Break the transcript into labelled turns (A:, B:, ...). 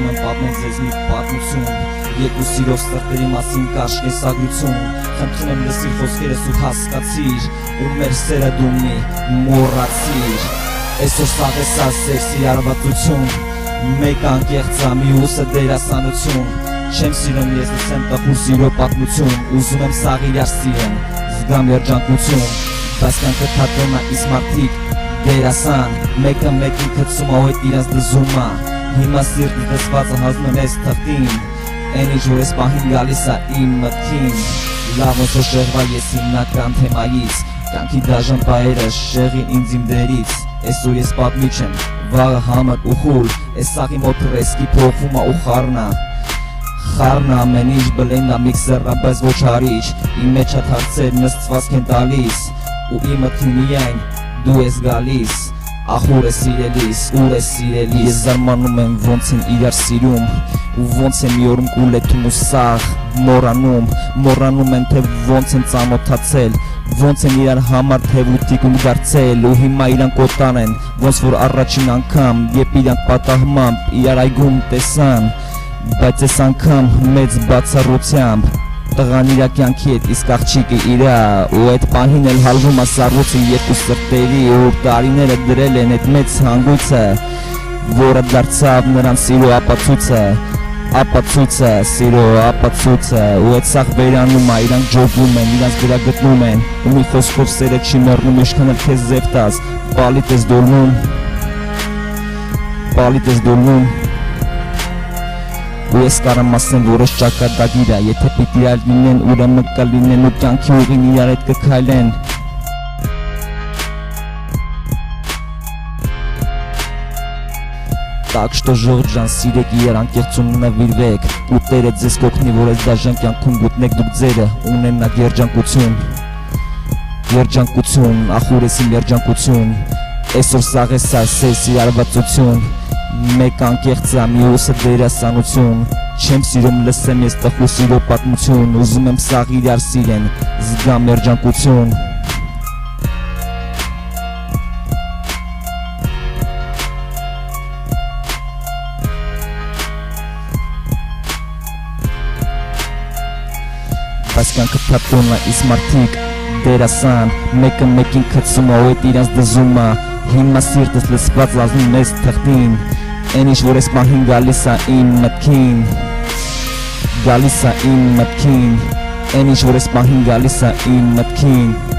A: Ուզում եմ պատմել ձեզ մի պատմություն, երկու սիրով սրտերի մասին կարճ կեսագրություն։ Խնդրում եմ լսիր խոսքերս ու հասկացիր, ու մեր սերը դու մի մոռացիր։ Այսօր սաղ է սա սեքսի արվածություն, մեկ անկեղծա մյուսը դերասանություն։ Չեմ սիրում ես լսեմ տխուր սիրո պատմություն, ուզում եմ սաղ իրար սիրեմ, զգամ երջանկություն։ Բայց կանքը թատրոնա իս մարդիկ դերասան, մեկը մեկին քցում ա ու հետ իրանց դզում ա։ Հիմա սիրտի դսվածը հազնում ես թղթին, են ինչ որ ես պահին գալիս ա իմ մտքին։ Լավ ոնց որ շեղվա ես հիմնական թեմայից, կանքի դաժան պահերը շեղին ինձ իմ դերից։ Այսօր ես պատմիչ եմ, վաղը համր ու խուլ, այս սաղի մոտ ռեսկի փոխվում ա ու խառնա։ Խառնա ամեն ինչ բլենա միքսերա, բայց ոչ հարիչ, իմ մեջ հատ հարցեր նստված կեն տալիս, ու իմ մտքին միայն դու ես գալիս։ Ախուր է սիրելիս, ուր է սիրելիս, ես զարմանում եմ ոնց են իրար սիրում, ու ոնց են մի օրում կուլեթում ու սաղ մոռանում են թե ոնց են ծանոթացել, ոնց են իրար համար թևուտիկ ու դարձել, ու հիմա իրանք օտան են, ոնց որ առաջին անգամ, երբ իրանք պատահմամբ իրար այգում տեսան, բայց այս անգամ մեծ բացառությամբ տղան իրա կյանքի հետ իսկ աղջիկը իրա, ու այդ պահին էլ հալվում ա սառույցը երկու սրտերի, ու տարիները դրել են այդ մեծ հանգույցը, որը դարձավ նրան սիրո ապացույցը, սիրո ապացույցը, ու այդ սաղ վերանում ա, իրանք ջոգում են, իրանք վրա գտնում են, ու մի խոսքով սերը չի մեռնում, ինչքան էլ քեզ զև տաս, պալիտ ես դոլնում, ու ես կարամ ասեմ, որ ես ճակատագիր ա, եթե պիտի իրար լինեն, ուրեմն կլինեն ու կյանքի ուղին իրար հետ կքայլեն։ Так что Ժողջան սիրեք իրար, անկեղծուն նվիրվեք, ու Տերը ձեզ կօգնի, որ այս դաժան կյանքում գտնեք դուք ձերը, ունենաք երջանկություն, ախուր ես իմ երջանկություն, այսօր սաղ է սա սեքսի արվածություն, մեկ անկեղծա մյուսը դերասանություն, չեմ սիրում լսեմ ես տխուր սիրո պատմություն, ուզում եմ սաղ իրար սիրեմ, զգամ երջանկություն։ Բայց կյանքը թատրոն ա, իս մարդիկ դերասան, մեկը մեկին քցում ա ու հետ իրանց դզում ա, հիմա սիրտս լսված լազնում ես թղթին, են ինչ որ ես պահին գալիս ա իմ մտքին, են ինչ որ ես պահին գալիս ա իմ մտքին։